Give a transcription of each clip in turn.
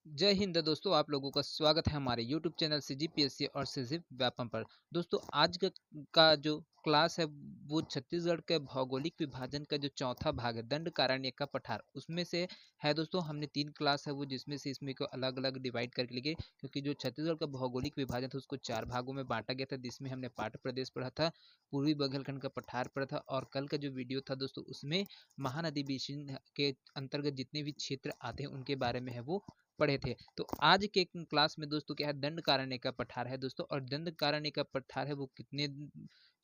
जय हिंद दोस्तों, आप लोगों का स्वागत है हमारे YouTube चैनल CGPSC और सिजिफ व्यापम पर। दोस्तों आज का जो क्लास है वो छत्तीसगढ़ के भौगोलिक विभाजन का जो चौथा भाग है दंडकारण्य का पठार उसमें से है। दोस्तों हमने 3 क्लास है वो जिसमें से इसमें को अलग अलग डिवाइड करके लिए क्योंकि जो छत्तीसगढ़ का भौगोलिक विभाजन था उसको 4 भागों में बांटा गया था, जिसमें हमने पाट प्रदेश पढ़ा था, पूर्वी बघेलखंड का पठार पढ़ा था और कल का जो वीडियो था दोस्तों उसमें महानदी बेसिन के अंतर्गत जितने भी क्षेत्र आते हैं उनके बारे में है वो पढ़े थे। तो आज के क्लास में दोस्तों क्या है, दंडकारण्य का पठार है दोस्तों। और दंडकारण्य का पठार है वो कितने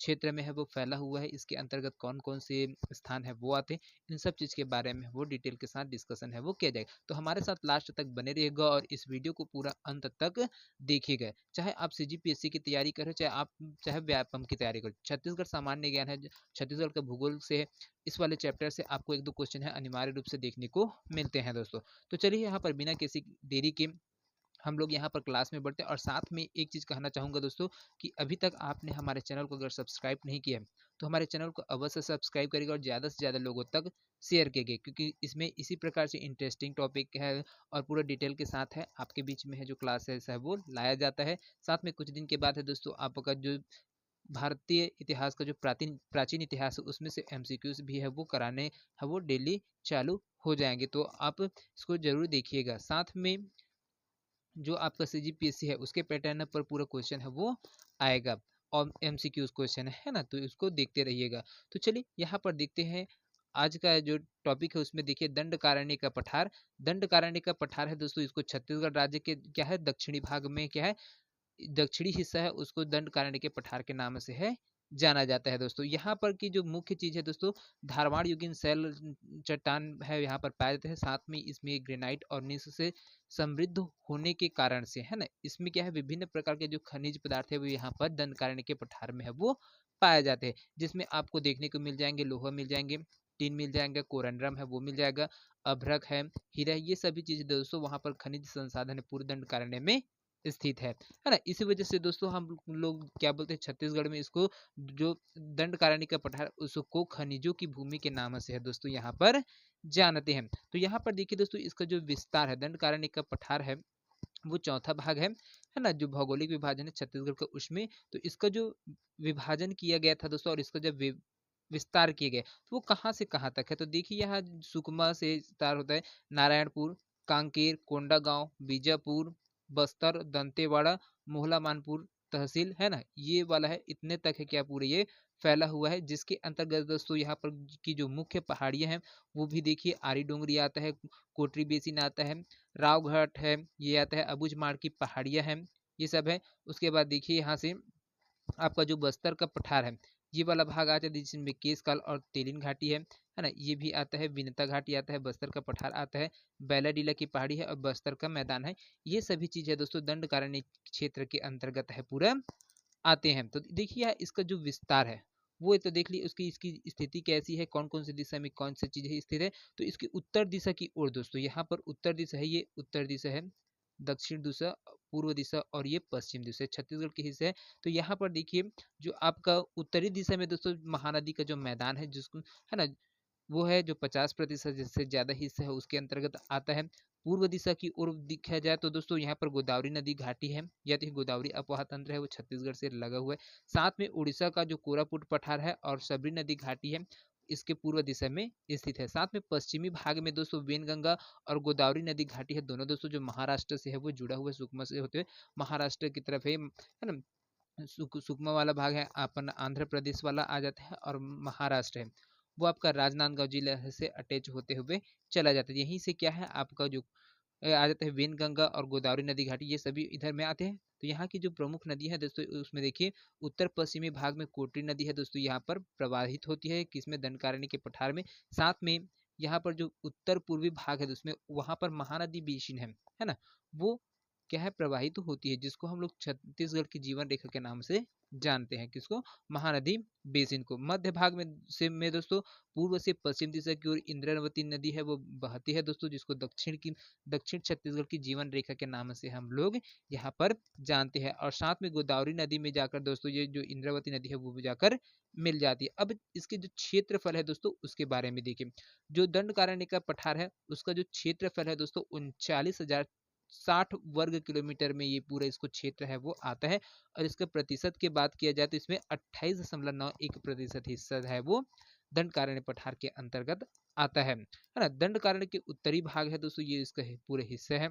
क्षेत्र में है वो फैला हुआ है, इसके अंतर्गत कौन कौन से स्थान है वो आते हैं, इन सब चीज के बारे में वो डिटेल के साथ डिस्कशन है वो किया जाएगा। तो हमारे साथ लास्ट तक बने रहिएगा और इस वीडियो को पूरा अंत तक देखिएगा। चाहे आप CGPSC की तैयारी करें, चाहे व्यापम की तैयारी करें, छत्तीसगढ़ सामान्य ज्ञान है, छत्तीसगढ़ का भूगोल से इस वाले चैप्टर से आपको 1-2 क्वेश्चन है अनिवार्य रूप से देखने को मिलते हैं दोस्तों। तो चलिए यहाँ पर बिना किसी देरी के हम लोग यहाँ पर क्लास में बढ़ते हैं। और साथ में एक चीज़ कहना चाहूँगा दोस्तों कि अभी तक आपने हमारे चैनल को अगर सब्सक्राइब नहीं किया है तो हमारे चैनल को अवश्य सब्सक्राइब करिएगा और ज़्यादा से ज़्यादा लोगों तक शेयर कीजिए, क्योंकि इसमें इसी प्रकार से इंटरेस्टिंग टॉपिक है और पूरा डिटेल के साथ है आपके बीच में है जो क्लासेस है वो लाया जाता है। साथ में कुछ दिन के बाद है दोस्तों आपका जो भारतीय इतिहास का जो प्राचीन इतिहास है उसमें से MCQs भी है वो कराने है वो डेली चालू हो जाएंगे। तो आप इसको जरूर देखिएगा। साथ में जो आपका CGPSC है उसके पैटर्न पर पूरा क्वेश्चन है वो आएगा और MCQs क्वेश्चन है ना, तो इसको देखते रहिएगा। तो चलिए यहाँ पर देखते हैं आज का जो टॉपिक है उसमें देखिए दंडकारण्य का पठार। दंडकारण्य का पठार है दोस्तों, इसको छत्तीसगढ़ राज्य के क्या है दक्षिणी भाग में क्या है दक्षिणी हिस्सा है उसको दंडकारण्य के पठार के नाम से है जाना जाता है दोस्तों। यहाँ पर की जो मुख्य चीज है दोस्तों, धारवाड़ युगीन शैल चट्टान है यहाँ पर पाए जाते हैं। साथ में इसमें ग्रेनाइट और निस से समृद्ध होने के कारण से है ना, इसमें क्या है विभिन्न प्रकार के जो खनिज पदार्थ है वो यहाँ पर दंडकारण्य के पठार में है वो पाए जाते हैं, जिसमें आपको देखने को मिल जाएंगे लोहा मिल जाएंगे, टीन मिल जाएगा, कोरंडरम है वो मिल जाएगा, अभ्रक है, हीरा, ये सभी चीजें दोस्तों वहां पर खनिज संसाधन है पूरे दंडकारण्य में स्थित है ना। इसी वजह से दोस्तों हम लोग क्या बोलते हैं छत्तीसगढ़ में इसको जो दंडकारण्य का पठार उसको खनिजों की भूमि के नाम से है दोस्तों यहाँ पर जानते हैं। तो यहाँ पर देखिए दोस्तों इसका जो विस्तार है दंडकारण्य का पठार है वो चौथा भाग है ना, जो भौगोलिक विभाजन है छत्तीसगढ़ का उसमें। तो इसका जो विभाजन किया गया था दोस्तों और इसका जब विस्तार किए गए तो वो कहाँ से कहाँ तक है, तो देखिए यहाँ सुकमा से विस्तार होता है, नारायणपुर, कांकेर, कोंडागांव, बीजापुर, बस्तर, दंतेवाड़ा, मोहला मानपुर तहसील है ना, ये वाला है, इतने तक है क्या पूरे ये फैला हुआ है। जिसके अंतर्गत दोस्तों यहाँ पर की जो मुख्य पहाड़ियां हैं वो भी देखिए आरी डोंगरी आता है, कोटरी बेसिन आता है, रावघाट है, ये आता है, अबूझमाड़ की पहाड़ियां हैं, ये सब है। उसके बाद देखिए यहाँ से आपका जो बस्तर का पठार है ये वाला भाग आता है जिसमें केसकाल और तेलिन घाटी है ना, ये भी आता है, विनता घाटी आता है, बस्तर का पठार आता है, बैलाडीला की पहाड़ी है और बस्तर का मैदान है। ये सभी चीज है दोस्तों दंडकारण्य क्षेत्र के अंतर्गत है पूरा आते हैं। तो देखिए इसका जो विस्तार है वो तो देख ली, उसकी इसकी स्थिति कैसी है, कौन कौन सी दिशा में कौन सी चीज है स्थित है। तो इसकी उत्तर दिशा की ओर दोस्तों यहाँ पर उत्तर दिशा है, ये उत्तर दिशा है, दक्षिण दिशा, पूर्व दिशा और ये पश्चिम दिशा छत्तीसगढ़ के हिस्से है। तो यहाँ पर देखिए जो आपका उत्तरी दिशा में दोस्तों महानदी का जो मैदान है जिसको है ना वो है जो 50% से ज्यादा हिस्सा है उसके अंतर्गत आता है। पूर्व दिशा की ओर देखा जाए तो दोस्तों यहाँ पर गोदावरी नदी घाटी है या तो गोदावरी अपवाह तंत्र है वो छत्तीसगढ़ से लगा हुआ है। साथ में उड़ीसा का जो कोरापुट पठार है और सबरी नदी घाटी है इसके पूर्व दिशा में स्थित है। साथ में पश्चिमी भाग में दोस्तों वेनगंगा और गोदावरी नदी घाटी है, दोनों दोस्तों जो महाराष्ट्र से है वो जुड़ा हुआ है, सुकमा से होते हुए महाराष्ट्र की तरफ है ना। सुकमा वाला भाग है अपन आंध्र प्रदेश वाला आ जाता है और महाराष्ट्र है वो आपका राजनांदगांव जिला से अटैच होते हुए चला जाता है। यहीं से क्या है आपका जो आ जाता है वेनगंगा और गोदावरी नदी घाटी, ये सभी इधर में आते हैं। तो यहाँ की जो प्रमुख नदी है दोस्तों उसमें देखिए उत्तर पश्चिमी भाग में कोटरी नदी है दोस्तों यहाँ पर प्रवाहित होती है किसमें दंडकारण्य के पठार में। साथ में यहाँ पर जो उत्तर पूर्वी भाग है उसमें वहां पर महानदी बेसिन है ना, वो क्या है प्रवाहित होती है, जिसको हम लोग छत्तीसगढ़ की जीवन रेखा के नाम से जानते हैं, किसको, महानदी बेसिन को। मध्य भाग में दोस्तों पूर्व से पश्चिम दिशा की ओर इंद्रावती नदी है वो बहती है दोस्तों, जिसको दक्षिण छत्तीसगढ़ की जीवन रेखा के नाम से हम लोग यहाँ पर जानते हैं। और साथ में गोदावरी नदी में जाकर दोस्तों ये जो इंद्रावती नदी है वो भी जाकर मिल जाती है। अब इसके जो क्षेत्रफल है दोस्तों उसके बारे में देखिए, जो दंडकारण्य का पठार है उसका जो क्षेत्रफल है दोस्तों 39,000 60 वर्ग किलोमीटर में ये पूरा इसको क्षेत्र है वो आता है। और इसके प्रतिशत की बात किया जाए तो इसमें 28.91% हिस्सा है वो दंडकारण्य पठार के अंतर्गत आता है ना। दंडकारण्य के उत्तरी भाग है दोस्तों, ये इसका पूरे हिस्से है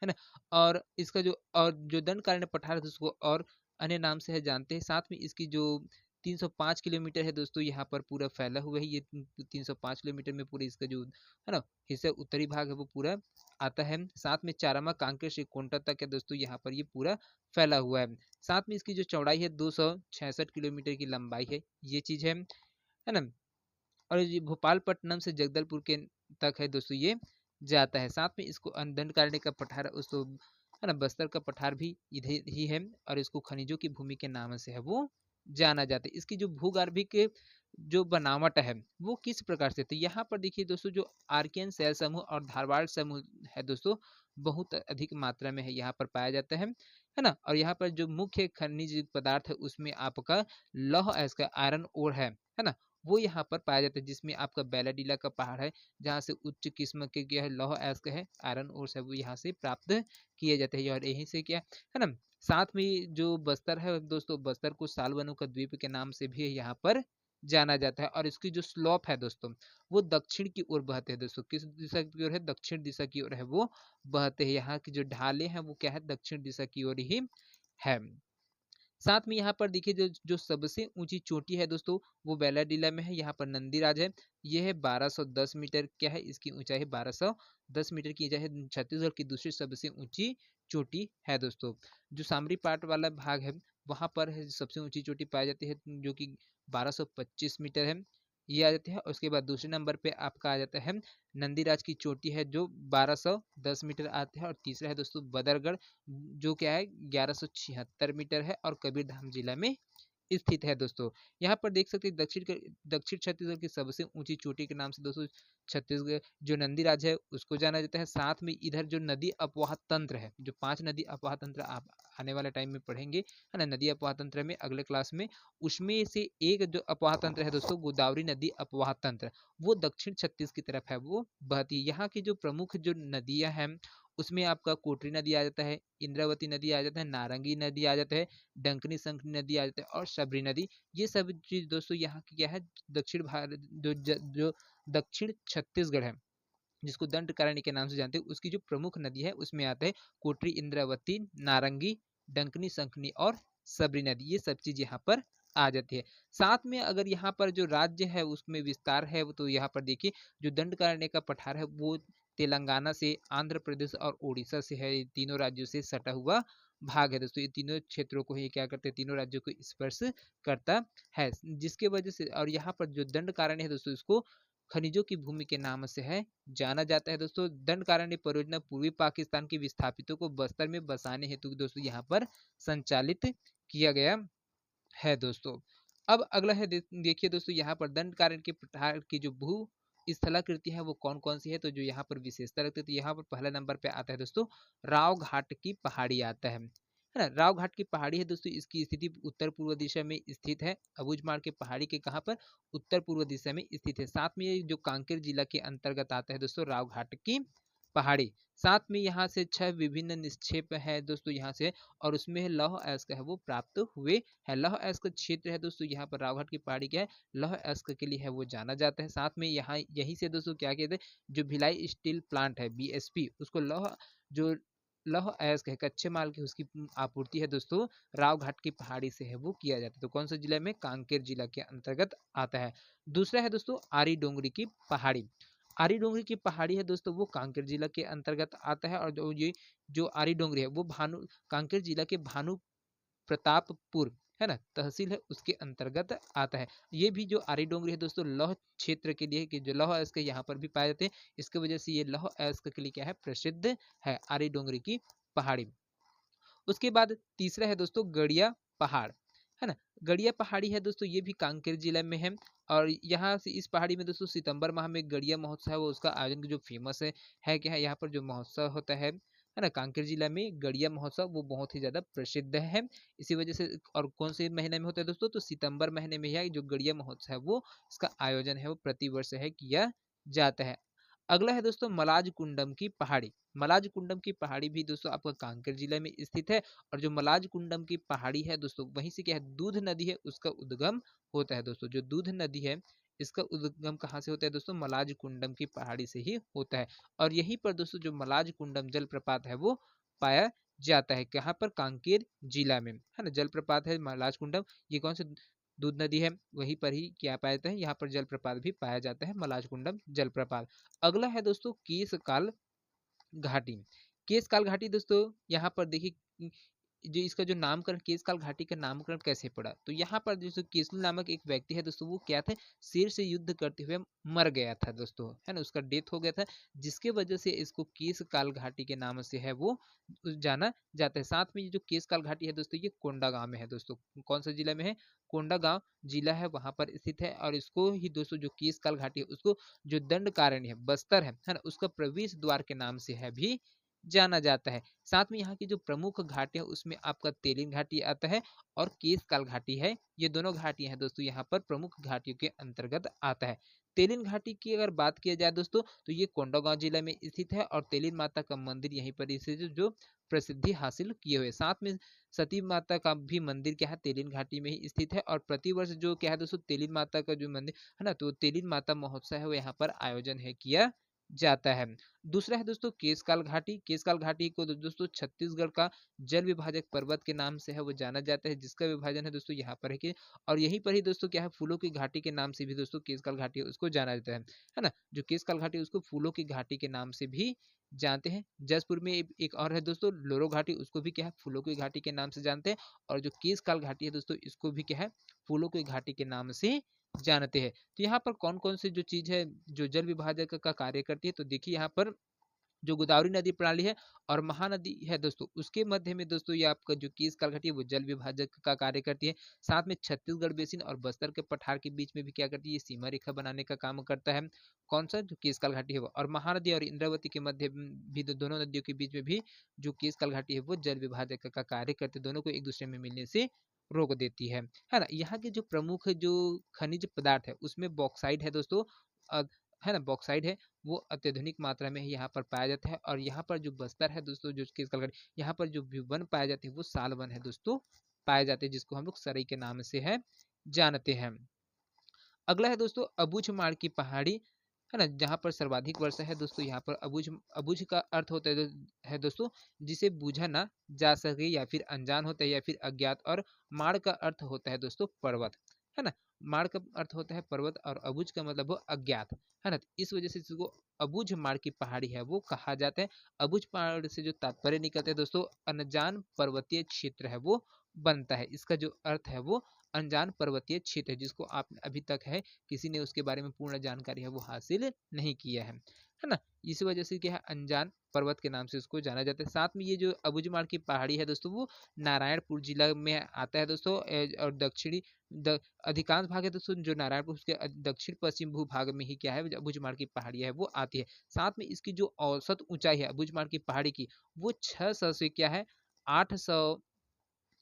ना। और जो दंडकारण्य पठार है उसको और अन्य नाम से है जानते हैं। साथ में इसकी जो 305 किलोमीटर है दोस्तों यहाँ पर पूरा फैला हुआ है। ये 305 किलोमीटर में पूरे इसका जो है ना हिस्सा उत्तरी भाग है वो पूरा आता है। साथ में चारामा कांकेर से कोंटा तक है दोस्तों यहाँ पर ये पूरा फैला हुआ है। साथ में इसकी जो चौड़ाई है 266 किलोमीटर की लंबाई है, ये चीज है ना। और ये भोपालपट्टनम से जगदलपुर के तक है दोस्तों ये जाता है। साथ में इसको दंडकारण्य का पठार उसको है ना बस्तर का पठार भी इधर ही है। और इसको खनिजों की भूमि के नाम से है वो जाना जाता है। इसकी जो भूगर्भिक जो बनावट है वो किस प्रकार से, तो यहाँ पर देखिए दोस्तों जो आर्कियन शैल समूह और धारवाड़ समूह है दोस्तों बहुत अधिक मात्रा में है यहाँ पर पाया जाता है ना। और यहाँ पर जो मुख्य खनिज पदार्थ है उसमें आपका लौह अयस्क का आयरन ओर है ना, वो यहाँ पर पाया जाता है। जिसमें आपका बेलाडीला का पहाड़ है जहाँ से उच्च किस्म के क्या है लौह अयस्क है आयरन ओर है वो यहाँ से प्राप्त किए जाते हैं। और यहीं से क्या है ना। साथ में जो बस्तर है दोस्तों, बस्तर को सालवनों का द्वीप के नाम से भी यहाँ पर जाना जाता है। और इसकी जो स्लोप है दोस्तों वो दक्षिण की ओर बहते हैं दोस्तों। किस दिशा की ओर है, दक्षिण दिशा की ओर है वो बहते हैं। यहाँ की जो ढाले हैं वो क्या है, दक्षिण दिशा की ओर ही है। साथ में यहाँ पर देखिए जो जो सबसे ऊंची चोटी है दोस्तों वो बेलाडीला में है। यहाँ पर नंदीराज है, ये है 1210 मीटर क्या है इसकी ऊंचाई है 1210 मीटर की ऊंचाई है। छत्तीसगढ़ की दूसरी सबसे ऊंची चोटी है दोस्तों। जो सामरी पाट वाला भाग है वहां पर है सबसे ऊंची चोटी पाई जाती है जो कि 1225 मीटर है, ये आ जाती है। और उसके बाद दूसरे नंबर पे आपका आ जाता है नंदीराज की चोटी है जो 1210 मीटर आते हैं। और तीसरा है दोस्तों बदरगढ़ जो क्या है 1176 मीटर है और कबीरधाम जिला में स्थित है दोस्तों। यहाँ पर देख सकते हैं दक्षिण छत्तीसगढ़ की सबसे ऊंची चोटी के नाम से दोस्तों छत्तीसगढ़ जो नंदीराज है उसको जाना जाता है। साथ में इधर जो नदी अपवाह तंत्र है, जो 5 नदी अपवाह तंत्र आप आने वाले टाइम में पढ़ेंगे है ना, नदी अपवाह तंत्र में अगले क्लास में, उसमें से एक जो अपवाह तंत्र है दोस्तों गोदावरी नदी अपवाह तंत्र, वो दक्षिण छत्तीस की तरफ है वो बहती है। यहाँ की जो प्रमुख जो नदियां हैं उसमें आपका कोटरी नदी आ जाता है, इंद्रावती नदी आ जाता है, नारंगी नदी आ जाता है, डंकनी संकनी नदी आ जाता है और शबरी नदी। ये सब चीज दोस्तों यहाँ की क्या है दक्षिण भारत जो दक्षिण छत्तीसगढ़ है जिसको दंडकारण्य के नाम से जानते हैं उसकी जो प्रमुख नदी है उसमें आता है कोटरी, इंद्रावती, नारंगी, डंकनी संकनी और सबरी नदी। ये सब चीज यहाँ पर आ जाती है। साथ में अगर यहाँ पर जो राज्य है उसमें विस्तार है तो यहाँ पर देखिए जो दंडकारण्य का पठार है वो तेलंगाना से, आंध्र प्रदेश और उड़ीसा से है। ये तीनों राज्यों से सटा हुआ भाग है दोस्तों। ये तीनों क्षेत्रों को ही क्या करते हैं, तीनों राज्यों को स्पर्श करता है जिसके वजह से। और यहाँ पर जो दंडकारण्य है दोस्तों इसको खनिजों की भूमि के नाम से है जाना जाता है दोस्तों। दंडकारण्य परियोजना पूर्वी पाकिस्तान के विस्थापितों को बस्तर में बसाने हेतु दोस्तों यहाँ पर संचालित किया गया है दोस्तों। अब अगला है देखिए दोस्तों यहाँ पर दंडकारण्य के पठार की जो भू स्थलाकृति है वो कौन कौन सी है, तो जो यहाँ पर विशेषता रखते हैं तो यहाँ पर पहला नंबर पे आता है दोस्तों राव घाट की पहाड़ी आता है ना। राव घाट की पहाड़ी है दोस्तों, इसकी स्थिति उत्तर पूर्व दिशा में स्थित है। अबूझमाड़ के पहाड़ी के कहाँ पर, उत्तर पूर्व दिशा में स्थित है। साथ में ये जो कांकेर जिला के अंतर्गत आता है दोस्तों राव घाट की पहाड़ी। साथ में यहाँ से 6 विभिन्न निक्षेप है दोस्तों यहाँ से, और उसमें लौह अयस्क है वो प्राप्त हुए है। लौह अयस्क क्षेत्र है दोस्तों यहाँ पर रावघाट की पहाड़ी क्या है लौह अयस्क के लिए है वो जाना जाता है। साथ में यहाँ यहीं से दोस्तों क्या कहते हैं जो भिलाई स्टील प्लांट है बीएसपी उसको जो लौह अयस्क है कच्चे माल की उसकी आपूर्ति है दोस्तों रावघाट की पहाड़ी से है वो किया जाता है। तो कौन सा जिला में, कांकेर जिला के अंतर्गत आता है। दूसरा है दोस्तों आरी डोंगरी की पहाड़ी। आरी डोंगरी की पहाड़ी है दोस्तों वो कांकेर जिला के अंतर्गत आता है। और ये जो आरी डोंगरी है वो भानु कांकेर जिला के भानु प्रतापपुर है ना तहसील है उसके अंतर्गत आता है। ये भी जो आरी डोंगरी है दोस्तों लौह क्षेत्र के लिए कि जो लौह अयस्क यहाँ पर भी पाए जाते हैं, इसकी वजह से ये लौह अयस्क के लिए क्या है प्रसिद्ध है आरी डोंगरी की पहाड़ी। उसके बाद तीसरा है दोस्तों गड़िया पहाड़ है ना। गड़िया पहाड़ी है दोस्तों ये भी कांकेर जिला में है। और यहाँ से इस पहाड़ी में दोस्तों सितंबर माह में गड़िया महोत्सव है वो उसका आयोजन जो फेमस है क्या है यहाँ पर जो महोत्सव होता है ना कांकेर जिला में गड़िया महोत्सव वो बहुत ही ज्यादा प्रसिद्ध है इसी वजह से। और कौन से महीने में होता है दोस्तों, तो सितंबर महीने में है जो गड़िया महोत्सव है वो इसका आयोजन है वो प्रतिवर्ष है किया जाता है। अगला है दोस्तों मलाज कुंडम की पहाड़ी। मलाज कुंडम की पहाड़ी भी दोस्तों आपका कांकेर जिले में स्थित है। और जो मलाज कुंडम की पहाड़ी है दोस्तों, वहीं से क्या है, दूध नदी है उसका उद्गम होता है दोस्तों। जो दूध नदी है इसका उद्गम कहाँ से होता है दोस्तों? मलाज कुंडम की पहाड़ी से ही होता है। और यहीं पर दोस्तों जो मलाज कुंडम जलप्रपात है वो पाया जाता है। कहाँ पर? कांकेर जिला में, है ना। जलप्रपात है मलाज कुंडम, ये कौन से दूध नदी है वहीं पर ही क्या पाया जाता है, यहाँ पर जलप्रपात भी पाया जाता है, मलाज कुंडम जलप्रपात। अगला है दोस्तों केशकाल घाटी। केशकाल घाटी दोस्तों, यहाँ पर देखिए जो इसका जो नामकरण, केशकाल घाटी का नामकरण कैसे पड़ा, तो यहाँ पर दोस्तों केसलू नामक एक व्यक्ति है दोस्तों, वो क्या थे, शेर से युद्ध करते हुए मर गया था दोस्तों, है ना, उसका डेथ हो गया था, जिसके वजह से इसको केशकाल घाटी के नाम से है वो जाना जाता है। साथ में ये जो केशकाल घाटी है दोस्तों, ये कोंडा गांव में है दोस्तों। कौन सा जिला में है? कोंडा गांव जिला है, वहां पर स्थित है। और इसको ही दोस्तों जो केशकाल घाटी है उसको जो दंडकारण्य है बस्तर है ना, उसका प्रवेश द्वार के नाम से है भी जाना जाता है। साथ में यहाँ की जो प्रमुख घाटी है उसमें आपका तेलिन घाटी आता है और केशकाल घाटी है। ये दोनों घाटियां हैं दोस्तों, यहाँ पर प्रमुख घाटियों के अंतर्गत आता है। तेलिन घाटी की अगर बात किया जाए दोस्तों, तो ये कोंडागांव जिले में स्थित है और तेलिन माता का मंदिर यहीं पर स्थित है, जो प्रसिद्धि हासिल किए हुए। साथ में सती माता का भी मंदिर क्या है, तेलिन घाटी में ही स्थित है। और प्रतिवर्ष जो क्या है दोस्तों, तेलिन माता का जो मंदिर है ना, तो तेलिन माता महोत्सव है वो यहाँ पर आयोजन है किया जाता है। दूसरा है दोस्तों केशकाल घाटी। केशकाल घाटी को दोस्तों छत्तीसगढ़ का जल विभाजक पर्वत के नाम से है वो जाना जाता है, जिसका विभाजन है दोस्तों यहाँ पर है कि, और यहीं पर ही दोस्तों क्या है, फूलों की घाटी के नाम से भी दोस्तों केशकाल घाटी है उसको जाना जाता है ना। जो केशकाल घाटी उसको फूलों की घाटी के नाम से भी जानते हैं। जसपुर में एक और है दोस्तों लोरो घाटी, उसको भी क्या है, फूलों की घाटी के नाम से जानते हैं। और जो केशकाल घाटी है दोस्तों, इसको भी क्या है, फूलों की घाटी के नाम से जानते हैं। तो यहाँ पर कौन कौन से जो चीज है जो जल विभाजक का कार्य करती है, तो देखिए यहाँ पर जो गोदावरी नदी प्रणाली है और महानदी है दोस्तों, उसके मध्य में दोस्तों ये आपका जो केशकाल घाटी है वो जल विभाजक का कार्य करती है। साथ में छत्तीसगढ़ बेसिन और बस्तर के पठार के बीच में भी क्या करती है, ये सीमा रेखा बनाने का काम करता है। कौन सा? जो केशकाल घाटी है वो। और महानदी और इंद्रावती के मध्य भी दोनों नदियों के बीच में भी जो केशकाल घाटी है वो जल विभाजक का कार्य करते, दोनों को एक दूसरे में मिलने से रोक देती है ना। यहाँ के जो प्रमुख जो खनिज पदार्थ है उसमें बॉक्साइड है दोस्तों, है ना, बॉक्साइड है, वो अत्यधिक मात्रा में यहाँ पर पाया जाता है। और यहाँ पर जो बस्तर है दोस्तों, जो केशकाल, यहाँ पर जो वन पाए जाते हैं वो साल वन है दोस्तों पाए जाते हैं, जिसको हम लोग सरई के नाम से है जानते हैं। अगला है दोस्तों अबूझमाड़ की पहाड़ी, है ना, जहाँ पर सर्वाधिक वर्षा है दोस्तों। यहाँ पर अबूझ, अबूझ का अर्थ होता है दोस्तों जिसे बूझा ना जा सके, या फिर अनजान होता है, या फिर अज्ञात। और माड़ का अर्थ होता है दोस्तों पर्वत, है ना। माड़ का अर्थ होता है पर्वत और अबुझ का मतलब वो अज्ञात, है ना। तो इस वजह से इसको अबुझ माड़ की पहाड़ी है वो कहा जाता है। अबुझ पहाड़ से जो तात्पर्य निकलते हैं दोस्तों, अनजान पर्वतीय क्षेत्र है वो बनता है। इसका जो अर्थ है वो अनजान पर्वतीय क्षेत्र है, जिसको आप अभी तक है किसी ने उसके बारे में पूर्ण जानकारी है वो हासिल नहीं किया है ना। इस वजह से क्या है, अनजान पर्वत के नाम से उसको जाना जाता है। साथ में ये जो अबूझमाड़ की पहाड़ी है दोस्तों, वो नारायणपुर जिला में आता है दोस्तों। और दक्षिणी अधिकांश भाग है दोस्तों जो नारायणपुर, उसके दक्षिण पश्चिम भूभाग में ही क्या है अबूझमाड़ की पहाड़ी है वो आती है। साथ में इसकी जो औसत ऊंचाई है अबूझमाड़ की पहाड़ी की, वो 600 से क्या है 800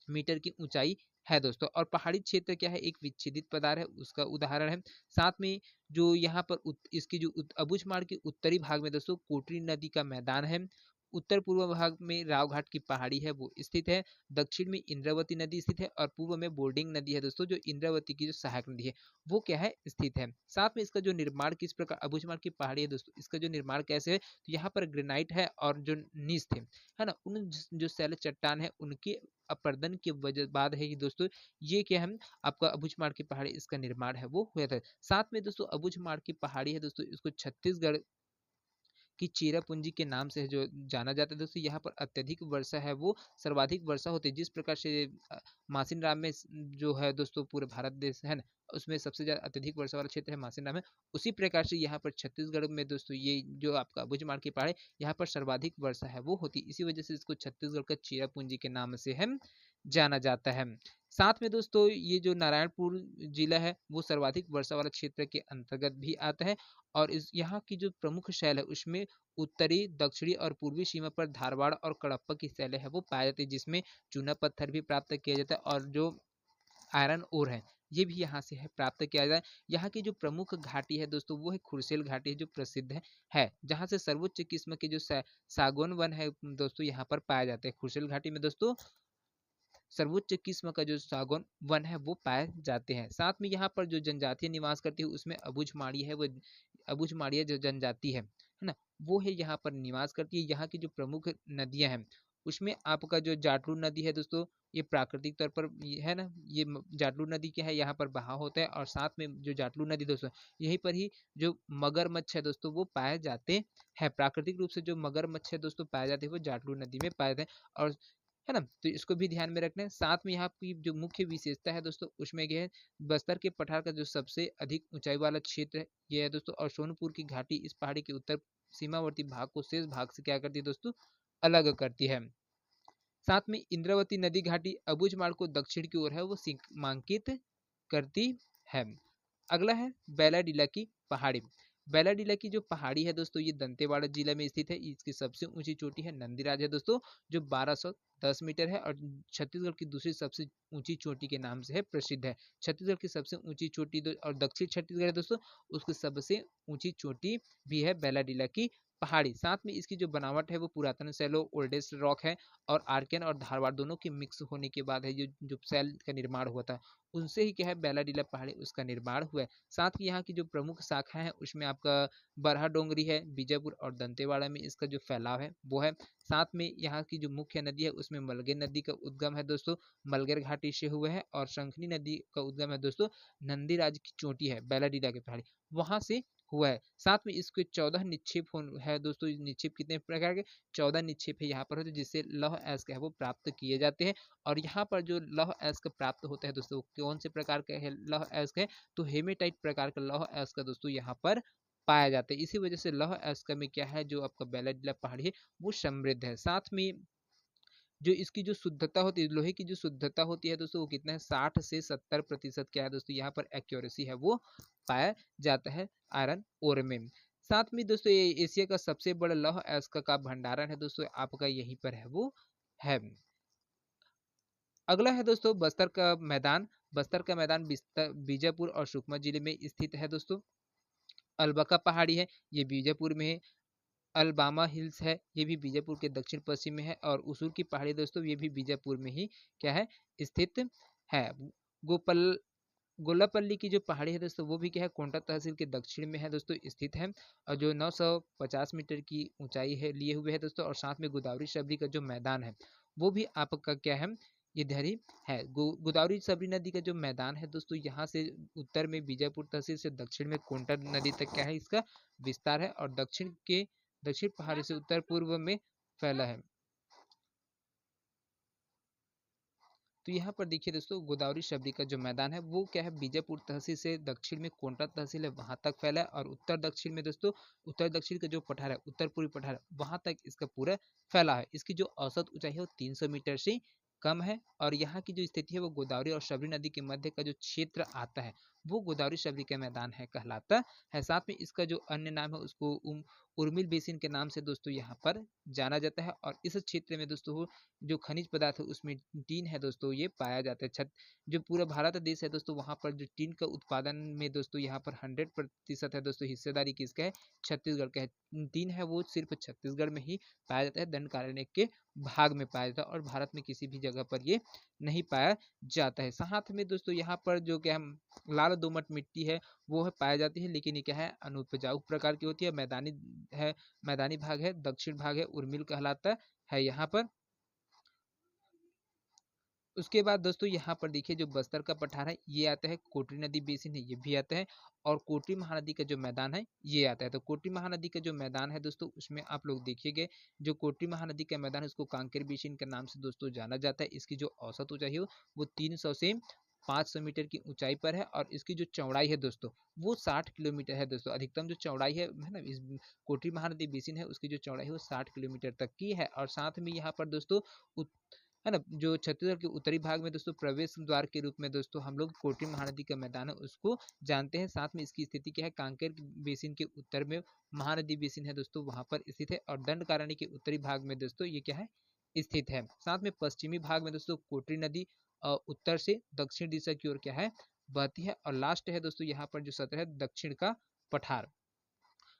मीटर की ऊंचाई है दोस्तों। और पहाड़ी क्षेत्र क्या है, एक विच्छेदित पदार्थ है, उसका उदाहरण है। साथ में जो यहाँ पर इसकी जो अबूझमाड़ के उत्तरी भाग में दोस्तों कोटरी नदी का मैदान है। उत्तर पूर्व भाग में रावघाट की पहाड़ी है वो स्थित है। दक्षिण में इंद्रावती नदी स्थित है और पूर्व में बोर्डिंग नदी है दोस्तों, जो इंद्रावती की जो सहायक नदी है वो क्या है स्थित है। साथ में इसका जो निर्माण किस प्रकार, अबूझमाड़ की पहाड़ी है दोस्तों, इसका जो निर्माण कैसे है, तो यहाँ पर ग्रेनाइट है और जो नीस थे, है ना, उन जो सैल चट्टान है उनके अपर्दन के वजह बाद है कि दोस्तों ये क्या है, आपका अबूझमाड़ की पहाड़ी, इसका निर्माण है वो हुआ था। साथ में दोस्तों अबूझमाड़ की पहाड़ी है दोस्तों, इसको छत्तीसगढ़ की चेरापूंजी के नाम से जो जाना जाता है दोस्तों। यहाँ पर अत्यधिक वर्षा है वो सर्वाधिक वर्षा होती है। जिस प्रकार से मासिन राम में जो है दोस्तों पूरे भारत देश है ना, उसमें सबसे ज्यादा अत्यधिक वर्षा वाला क्षेत्र है मासिन राम है। उसी प्रकार से यहाँ पर छत्तीसगढ़ में दोस्तों ये जो आपका अबूझमाड़ की पहाड़ी, यहाँ पर सर्वाधिक वर्षा है वो होती है। इसी वजह से इसको छत्तीसगढ़ का चेरापूंजी के नाम से है जाना जाता है। साथ में दोस्तों ये जो नारायणपुर जिला है वो सर्वाधिक वर्षा वाला क्षेत्र के अंतर्गत भी आता है। और इस यहाँ की जो प्रमुख शैल है उसमें उत्तरी, दक्षिणी और पूर्वी सीमा पर धारवाड़ और कडप्पा की शैलें है वो पाए जाती है, जिसमें चूना पत्थर भी प्राप्त किया जाता है और जो आयरन ओर है ये भी यहाँ से है प्राप्त किया जाए। यहाँ की जो प्रमुख घाटी है दोस्तों वो है खुरसेल घाटी है, जो प्रसिद्ध है जहाँ से सर्वोच्च किस्म के जो सागौन वन है दोस्तों यहाँ पर पाए जाते हैं। खुरसेल घाटी में दोस्तों सर्वोच्च किस्म का जो सागौन वन है वो पाए जाते हैं। साथ में यहाँ पर जो जनजातीय निवास करती है उसमें अबुझमाड़ी है, वो अबुझमाड़िया जो जनजाति है ना, वो है यहाँ पर निवास करती है। यहाँ की जो प्रमुख नदियां हैं उसमें आपका जो जाटलू नदी है दोस्तों, ये प्राकृतिक तौर पर है ना, ये जाटलू नदी क्या है, यहाँ पर बहाव होता है। और साथ में जो जाटलू नदी दोस्तों, यहीं पर ही जो मगरमच्छ है दोस्तों वो पाए जाते हैं। प्राकृतिक रूप से जो मगरमच्छ है दोस्तों पाए जाते हैं वो जाटलू नदी में पाए जाते हैं, और है ना, तो इसको भी ध्यान में रखना है। साथ में यहाँ की जो मुख्य विशेषता है दोस्तों उसमें क्या है, बस्तर के पठार का जो सबसे अधिक ऊंचाई वाला क्षेत्र है ये है दोस्तों, और सोनपुर की घाटी इस पहाड़ी के उत्तर सीमावर्ती भाग को शेष भाग से क्या करती है दोस्तों, अलग करती है। साथ में इंद्रावती नदी घाटी अबुझमाड़ को दक्षिण की ओर है वो सीमांकित करती है। अगला है बैलाडीला की पहाड़ी। बैलाडीला की जो पहाड़ी है दोस्तों ये दंतेवाड़ा जिला में स्थित है। इसकी सबसे ऊंची चोटी है नंदीराज है दोस्तों, जो 1210 मीटर है और छत्तीसगढ़ की दूसरी सबसे ऊंची चोटी के नाम से है प्रसिद्ध है। छत्तीसगढ़ की सबसे ऊंची चोटी और दक्षिण छत्तीसगढ़ है दोस्तों, उसकी सबसे ऊंची चोटी भी है बैलाडीला की पहाड़ी। साथ में इसकी जो बनावट है वो पुरातन सैलो ओल्डेस्ट रॉक है, और आर्कियन और धारवाड़ दोनों के मिक्स होने के बाद है जो सैल का निर्माण हुआ था, उनसे ही क्या है बैलाडीला पहाड़ी उसका निर्माण हुआ है। साथ ही यहाँ की जो प्रमुख शाखा है उसमें आपका बरहा डोंगरी है, बीजापुर और दंतेवाड़ा में इसका जो फैलाव है वो है। साथ में यहाँ की जो मुख्य नदी है उसमें मलगेर नदी का उद्गम है दोस्तों, मलगेर घाटी से हुआ है, और शंखनी नदी का उद्गम है दोस्तों, नंदीराज की चोटी है बैलाडीला की पहाड़ी, वहां से हुआ है। साथ में इसके 14 निक्षेप है दोस्तों। निक्षेप कितने प्रकार के, 14 निक्षेप है यहाँ पर होते हैं, जिससे लौह अयस्क है वो प्राप्त किए जाते हैं। और यहाँ पर जो लौह अयस्क प्राप्त होता है दोस्तों कौन से प्रकार का है लौह अयस्क है, तो हेमेटाइट प्रकार का लौह अयस्क दोस्तों यहाँ पर पाया जाता है। इसी वजह से लौह अयस्क में क्या है, जो आपका बैलाडीला पहाड़ी है वो समृद्ध है। साथ में जो इसकी जो शुद्धता होती है, लोहे की जो शुद्धता होती है दोस्तों वो कितना है, 60 से 70% क्या है दोस्तों, यहाँ पर एक्यूरेसी है वो पाया जाता है आयरन ओर में। साथ में दोस्तों ये एशिया का सबसे बड़ा लौह अयस्क का भंडारण है दोस्तों, आपका यहीं पर है वो है। अगला है दोस्तों बस्तर का मैदान। बस्तर का मैदान बीजापुर और सुकमा जिले में स्थित है दोस्तों। अलबका पहाड़ी है, ये बीजापुर में है। अलबामा हिल्स है, ये भी बीजापुर के दक्षिण पश्चिम में है। और उसूर की पहाड़ी दोस्तों ये भी बीजापुर में ही क्या है, स्थित है। गोपल गोलापल्ली की जो पहाड़ी है दोस्तों वो भी क्या है, कोंटा तहसील के दक्षिण में है दोस्तों स्थित है, और जो 950 मीटर की ऊंचाई है लिए हुए है दोस्तों। और साथ में गोदावरी शबरी का जो मैदान है वो भी आपका क्या है, इधर ही है। गोदावरी सबरी नदी का जो मैदान है दोस्तों, यहाँ से उत्तर में बीजापुर तहसील से दक्षिण में कोंटा नदी तक क्या है इसका विस्तार है, और दक्षिण पहाड़ी से उत्तर पूर्व में फैला है। तो यहाँ पर देखिए दोस्तों गोदावरी शबरी का जो मैदान है वो क्या है, बीजापुर तहसील से दक्षिण में कोंटा तहसील है वहां तक फैला है, और उत्तर दक्षिण में दोस्तों उत्तर दक्षिण का जो पठार है, उत्तर पूर्वी पठार है, वहां तक इसका पूरा फैला है। इसकी जो औसत ऊंचाई है वो 300 मीटर से कम है। और यहाँ की जो स्थिति है वो गोदावरी और शबरी नदी के मध्य का जो क्षेत्र आता है वो गोदावरी शबरी का मैदान है कहलाता है। साथ में इसका जो अन्य नाम है उसको उर्मिल बेसिन के नाम से दोस्तों यहाँ पर जाना जाता है। और इस क्षेत्र में दोस्तों जो खनिज पदार्थ है उसमें टीन है दोस्तों ये पाया जाता है। जो पूरा भारत देश है दोस्तों वहाँ पर जो टीन का उत्पादन में दोस्तों यहाँ पर 100% है दोस्तों हिस्सेदारी किसका है, छत्तीसगढ़ का है। टीन है वो सिर्फ छत्तीसगढ़ में ही पाया जाता है, दंडकारण्य के भाग में पाया जाता है, और भारत में किसी भी जगह पर ये नहीं पाया जाता है। साथ में दोस्तों यहाँ पर जो क्या हम लाल दोमट मिट्टी है वो है पाया जाती है, लेकिन ये क्या है अनुपजाऊ प्रकार की होती है। मैदानी भाग है, दक्षिण भाग है उर्मिल कहलाता है यहाँ पर। उसके बाद दोस्तों यहाँ पर देखिए जो बस्तर का पठार है ये आता है, कोटरी नदी बेसिन है ये भी आता है, और कोटरी महानदी का जो मैदान है ये आता है। तो कोटरी महानदी का जो मैदान है दोस्तों उसमें आप लोग देखिएगा, जो कोटरी महानदी का मैदान है उसको कांकेर बेसिन के नाम से दोस्तों जाना जाता है। इसकी जो औसत ऊंचाई है वो 300 से 500 मीटर की ऊंचाई पर है, और इसकी जो चौड़ाई है दोस्तों वो 60 किलोमीटर है दोस्तों। अधिकतम जो चौड़ाई है ना इस कोटरी महानदी बेसिन है उसकी जो चौड़ाई है वो 60 किलोमीटर तक की है। और साथ में यहाँ पर दोस्तों है ना, जो छत्तीसगढ़ के उत्तरी भाग में दोस्तों प्रवेश द्वार के रूप में दोस्तों हम लोग कोटरी महानदी का मैदान है उसको जानते हैं। साथ में इसकी स्थिति क्या है, कांकेर बेसिन के उत्तर में महानदी बेसिन है दोस्तों वहां पर स्थित है, और दंडकारण्य के उत्तरी भाग में दोस्तों ये क्या है स्थित है। साथ में पश्चिमी भाग में दोस्तों कोटरी नदी उत्तर से दक्षिण दिशा की ओर क्या है बहती है। और लास्ट है दोस्तों यहाँ पर जो सत्र है दक्षिण का पठार।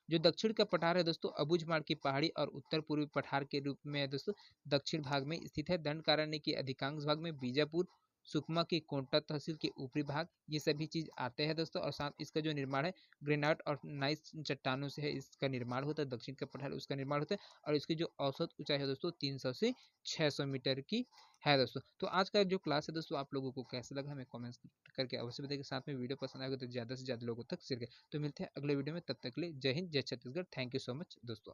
जो दक्षिण का पठार है दोस्तों अबूझमाड़ की पहाड़ी और उत्तर पूर्वी पठार के रूप में है दोस्तों दक्षिण भाग में स्थित है। दंडकारण्य के अधिकांश भाग में बीजापुर सुकमा की कोंटा तहसील के ऊपरी भाग ये सभी चीज आते हैं दोस्तों। और साथ इसका जो निर्माण है ग्रेनाइट और नाइस चट्टानों से है इसका निर्माण होता है। दक्षिण का पठार उसका निर्माण होता है और इसकी जो औसत ऊंचाई है दोस्तों 300 से 600 मीटर की है दोस्तों। तो आज का जो क्लास है दोस्तों आप लोगों को कैसा लगा हमें कमेंट्स करके अवश्य बताइए। साथ में वीडियो पसंद आएगा तो ज्यादा से ज्यादा लोगों तक शेयर करें। तो मिलते हैं अगले वीडियो में, तब तक के लिए जय हिंद जय Chhattisgarh. Thank you so much दोस्तों।